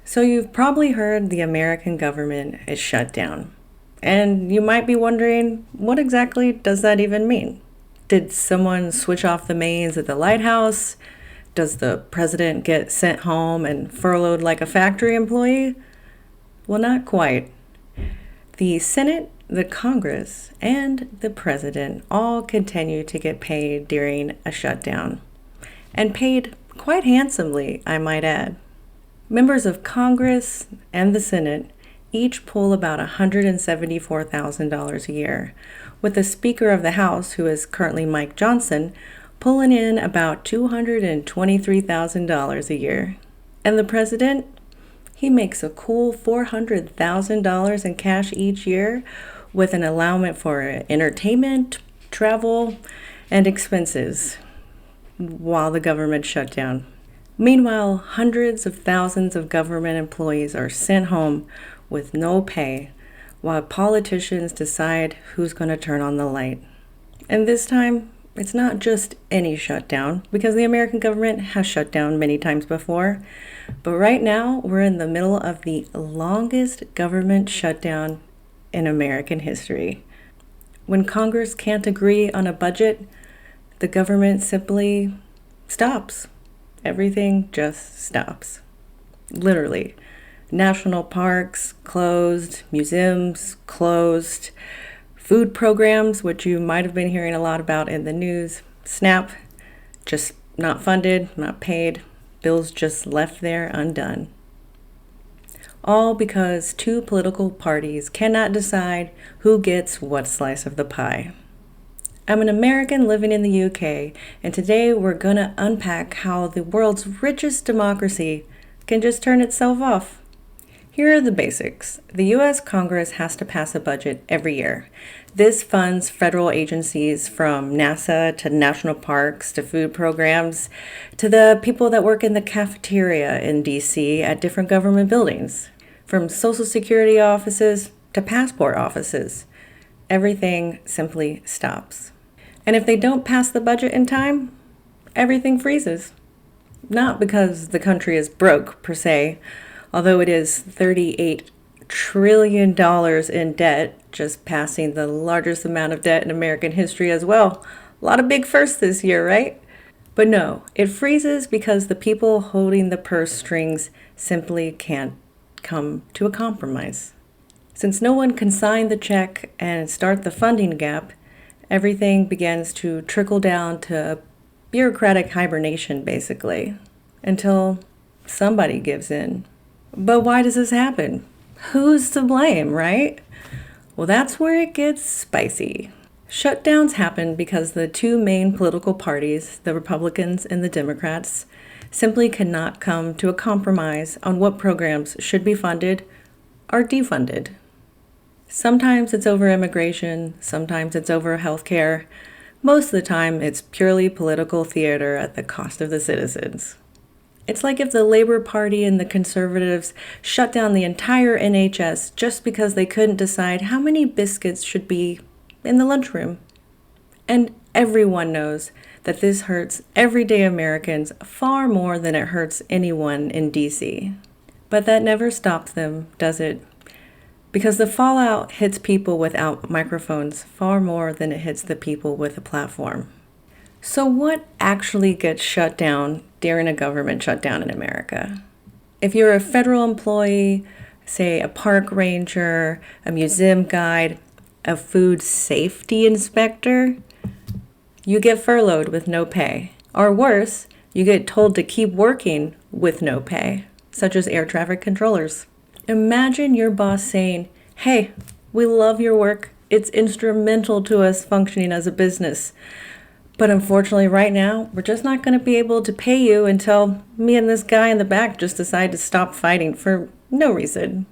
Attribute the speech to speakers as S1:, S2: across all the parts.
S1: So you've probably heard the American government is shut down. And you might be wondering, what exactly does that even mean? Did someone switch off the mains at the lighthouse? Does the president get sent home and furloughed like a factory employee? Well, not quite. The Senate, the Congress, and the president all continue to get paid during a shutdown. And paid quite handsomely, I might add. Members of Congress and the Senate each pull about $174,000 a year, with the Speaker of the House, who is currently Mike Johnson, pulling in about $223,000 a year. And the president, he makes a cool $400,000 in cash each year, with an allowance for entertainment, travel, and expenses while the government shut down. Meanwhile, hundreds of thousands of government employees are sent home with no pay while politicians decide who's going to turn on the light. And this time, it's not just any shutdown, because the American government has shut down many times before. But right now, we're in the middle of the longest government shutdown in American history. When Congress can't agree on a budget, the government simply stops. Everything just stops. Literally. National parks closed, museums closed, food programs, which you might have been hearing a lot about in the news, SNAP, just not funded, not paid, bills just left there undone. All because two political parties cannot decide who gets what slice of the pie. I'm an American living in the UK, and today we're going to unpack how the world's richest democracy can just turn itself off. Here are the basics. The US Congress has to pass a budget every year. This funds federal agencies from NASA to national parks to food programs to the people that work in the cafeteria in DC at different government buildings, from Social Security offices to passport offices. Everything simply stops. And if they don't pass the budget in time, everything freezes. Not because the country is broke, per se, although it is $38 trillion in debt, just passing the largest amount of debt in American history as well. A lot of big firsts this year, right? But no, it freezes because the people holding the purse strings simply can't come to a compromise. Since no one can sign the check and start the funding gap, everything begins to trickle down to bureaucratic hibernation, basically, until somebody gives in. But why does this happen? Who's to blame, right? Well, that's where it gets spicy. Shutdowns happen because the two main political parties, the Republicans and the Democrats, simply cannot come to a compromise on what programs should be funded or defunded. Sometimes it's over immigration, sometimes it's over healthcare. Most of the time, it's purely political theater at the cost of the citizens. It's like if the Labor Party and the Conservatives shut down the entire NHS just because they couldn't decide how many biscuits should be in the lunchroom. And everyone knows that this hurts everyday Americans far more than it hurts anyone in DC. But that never stops them, does it? Because the fallout hits people without microphones far more than it hits the people with a platform. So what actually gets shut down during a government shutdown in America? If you're a federal employee, say a park ranger, a museum guide, a food safety inspector, you get furloughed with no pay. Or worse, you get told to keep working with no pay, such as air traffic controllers. Imagine your boss saying, "Hey, we love your work. It's instrumental to us functioning as a business. But unfortunately, right now, we're just not going to be able to pay you until me and this guy in the back just decide to stop fighting for no reason."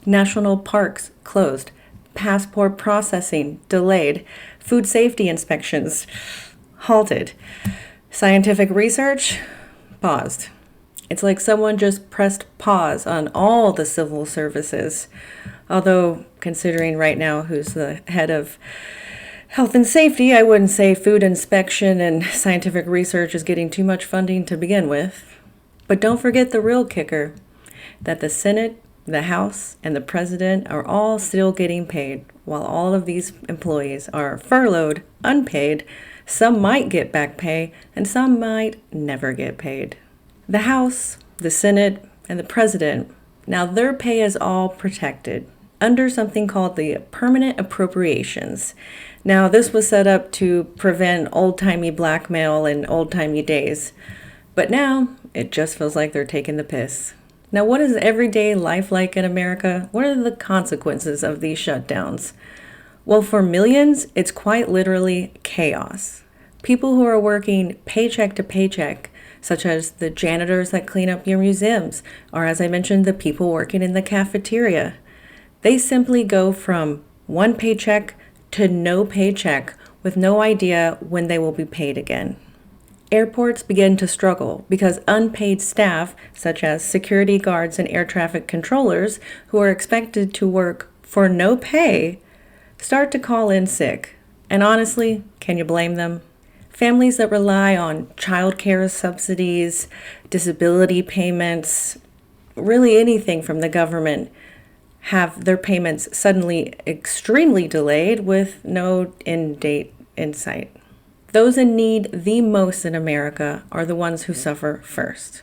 S1: National parks closed. Passport processing delayed. Food safety inspections halted. Scientific research paused. It's like someone just pressed pause on all the civil services. Although, considering right now who's the head of health and safety, I wouldn't say food inspection and scientific research is getting too much funding to begin with. But don't forget the real kicker. that the Senate, the House, and the President are all still getting paid, while all of these employees are furloughed, unpaid. Some might get back pay, and some might never get paid. The House, the Senate, and the President, now their pay is all protected under something called the Permanent Appropriations. Now, this was set up to prevent old-timey blackmail in old-timey days, but now it just feels like they're taking the piss. Now, what is everyday life like in America? What are the consequences of these shutdowns? Well, for millions, it's quite literally chaos. People who are working paycheck to paycheck, such as the janitors that clean up your museums, or as I mentioned, the people working in the cafeteria, they simply go from one paycheck to no paycheck with no idea when they will be paid again. Airports begin to struggle because unpaid staff, such as security guards and air traffic controllers, who are expected to work for no pay, start to call in sick. And honestly, can you blame them? Families that rely on childcare subsidies, disability payments, really anything from the government, have their payments suddenly extremely delayed with no end date in sight. Those in need the most in America are the ones who suffer first.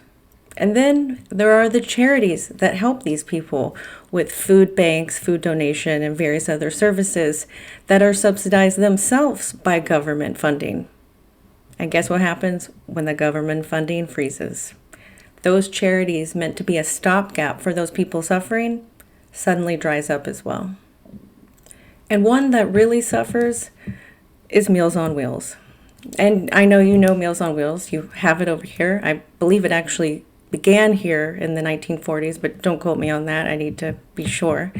S1: And then there are the charities that help these people with food banks, food donation, and various other services that are subsidized themselves by government funding. And guess what happens when the government funding freezes? Those charities meant to be a stopgap for those people suffering suddenly dries up as well. And one that really suffers is Meals on Wheels. And I know you know Meals on Wheels. You have it over here. I believe it actually began here in the 1940s, but don't quote me on that. I need to be sure.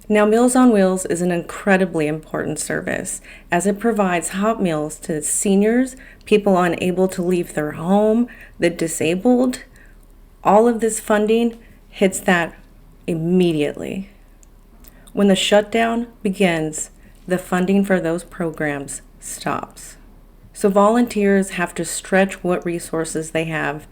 S1: Now, Meals on Wheels is an incredibly important service as it provides hot meals to seniors, people unable to leave their home, the disabled. All of this funding hits that immediately. When the shutdown begins, the funding for those programs stops. So volunteers have to stretch what resources they have.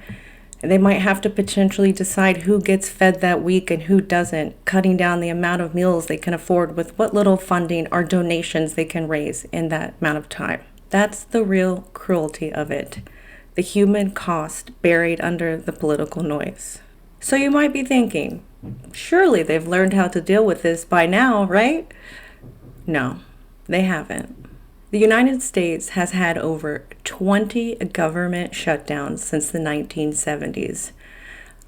S1: They might have to potentially decide who gets fed that week and who doesn't, cutting down the amount of meals they can afford with what little funding or donations they can raise in that amount of time. That's the real cruelty of it, the human cost buried under the political noise. So you might be thinking, surely they've learned how to deal with this by now, right? No, they haven't. The United States has had over 20 government shutdowns since the 1970s.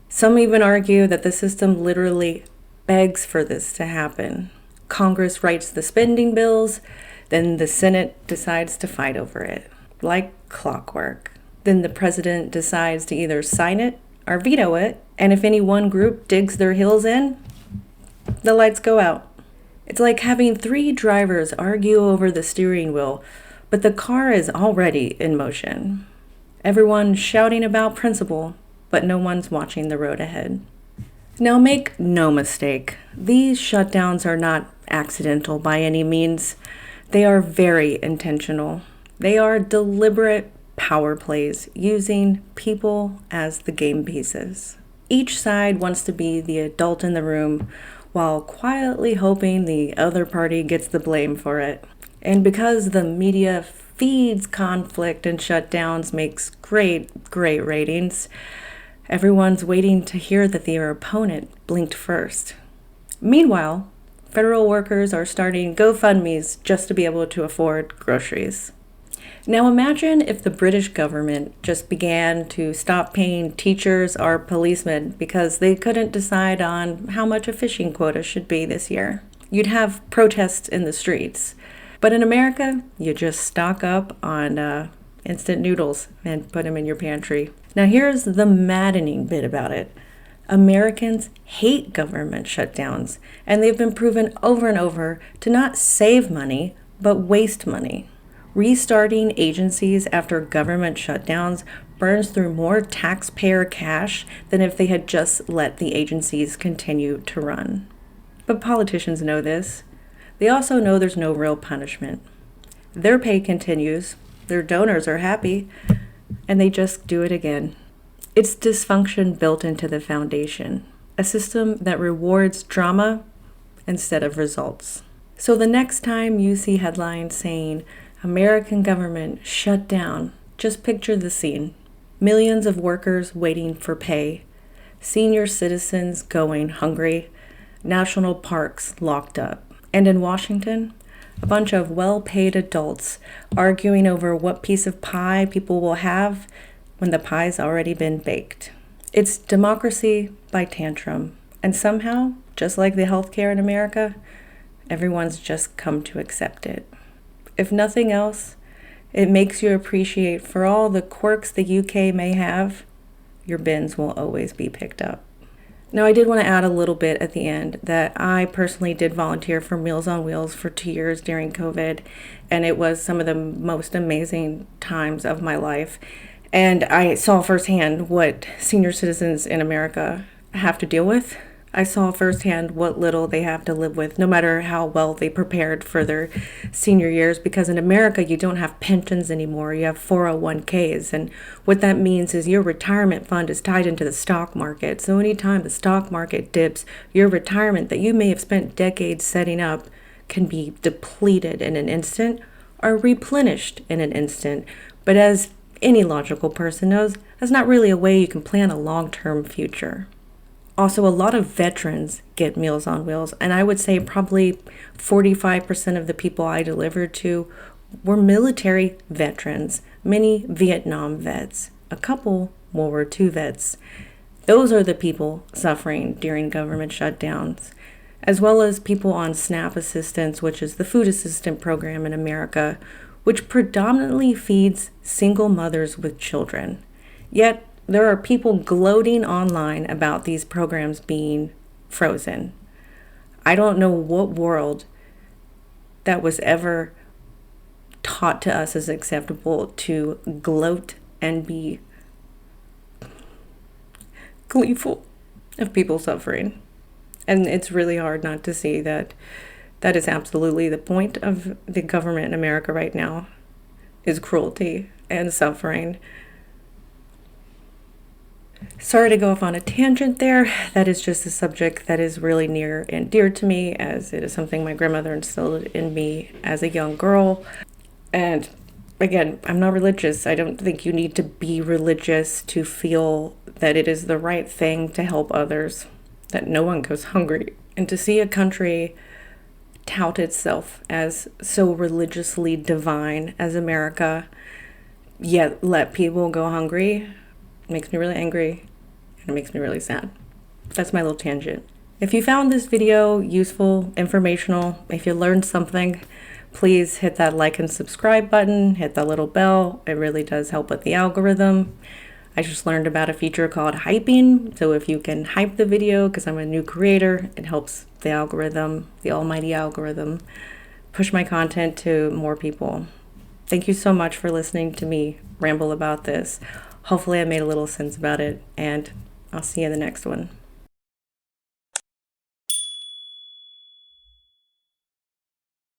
S1: Some even argue that the system literally begs for this to happen. Congress writes the spending bills, then the Senate decides to fight over it, like clockwork. Then the president decides to either sign it or veto it, and if any one group digs their heels in, the lights go out. It's like having 3 drivers argue over the steering wheel, but the car is already in motion. Everyone's shouting about principle, but no one's watching the road ahead. Now make no mistake, these shutdowns are not accidental by any means. They are very intentional. They are deliberate power plays using people as the game pieces. Each side wants to be the adult in the room, while quietly hoping the other party gets the blame for it. And because the media feeds conflict and shutdowns, makes great ratings, everyone's waiting to hear that their opponent blinked first. Meanwhile, federal workers are starting GoFundMes just to be able to afford groceries. Now imagine if the British government just began to stop paying teachers or policemen because they couldn't decide on how much a fishing quota should be this year. You'd have protests in the streets. But in America, you just stock up on instant noodles and put them in your pantry. Now here's the maddening bit about it. Americans hate government shutdowns, and they've been proven over and over to not save money, but waste money. Restarting agencies after government shutdowns burns through more taxpayer cash than if they had just let the agencies continue to run. But politicians know this. They also know there's no real punishment. Their pay continues, their donors are happy, and they just do it again. It's dysfunction built into the foundation, a system that rewards drama instead of results. So the next time you see headlines saying, American government shut down, just picture the scene. Millions of workers waiting for pay, senior citizens going hungry, national parks locked up. And in Washington, a bunch of well-paid adults arguing over what piece of pie people will have when the pie's already been baked. It's democracy by tantrum. And somehow, just like the healthcare in America, everyone's just come to accept it. If nothing else, it makes you appreciate for all the quirks the UK may have, your bins will always be picked up. Now, I did want to add a little bit at the end that I personally did volunteer for Meals on Wheels for 2 years during COVID, and it was some of the most amazing times of my life. And I saw firsthand what senior citizens in America have to deal with. I saw firsthand what little they have to live with, no matter how well they prepared for their senior years, because in America, you don't have pensions anymore. You have 401ks. And what that means is your retirement fund is tied into the stock market. So anytime the stock market dips, your retirement that you may have spent decades setting up can be depleted in an instant or replenished in an instant. But as any logical person knows, that's not really a way you can plan a long-term future. Also, a lot of veterans get Meals on Wheels, and I would say probably 45% of the people I delivered to were military veterans, many Vietnam vets, a couple World War II vets. Those are the people suffering during government shutdowns, as well as people on SNAP assistance, which is the food assistance program in America, which predominantly feeds single mothers with children. Yet, there are people gloating online about these programs being frozen. I don't know what world that was ever taught to us as acceptable to gloat and be gleeful of people suffering. And it's really hard not to see that that is absolutely the point of the government in America right now, is cruelty and suffering. Sorry to go off on a tangent there. That is just a subject that is really near and dear to me, as it is something my grandmother instilled in me as a young girl. And again, I'm not religious. I don't think you need to be religious to feel that it is the right thing to help others, that no one goes hungry. And to see a country tout itself as so religiously divine as America, yet let people go hungry, makes me really angry, and it makes me really sad. That's my little tangent. If you found this video useful, informational, if you learned something, please hit that like and subscribe button, hit that little bell. It really does help with the algorithm. I just learned about a feature called hyping. So if you can hype the video, because I'm a new creator, it helps the algorithm, the almighty algorithm, push my content to more people. Thank you so much for listening to me ramble about this. Hopefully I made a little sense about it, and I'll see you in the next one.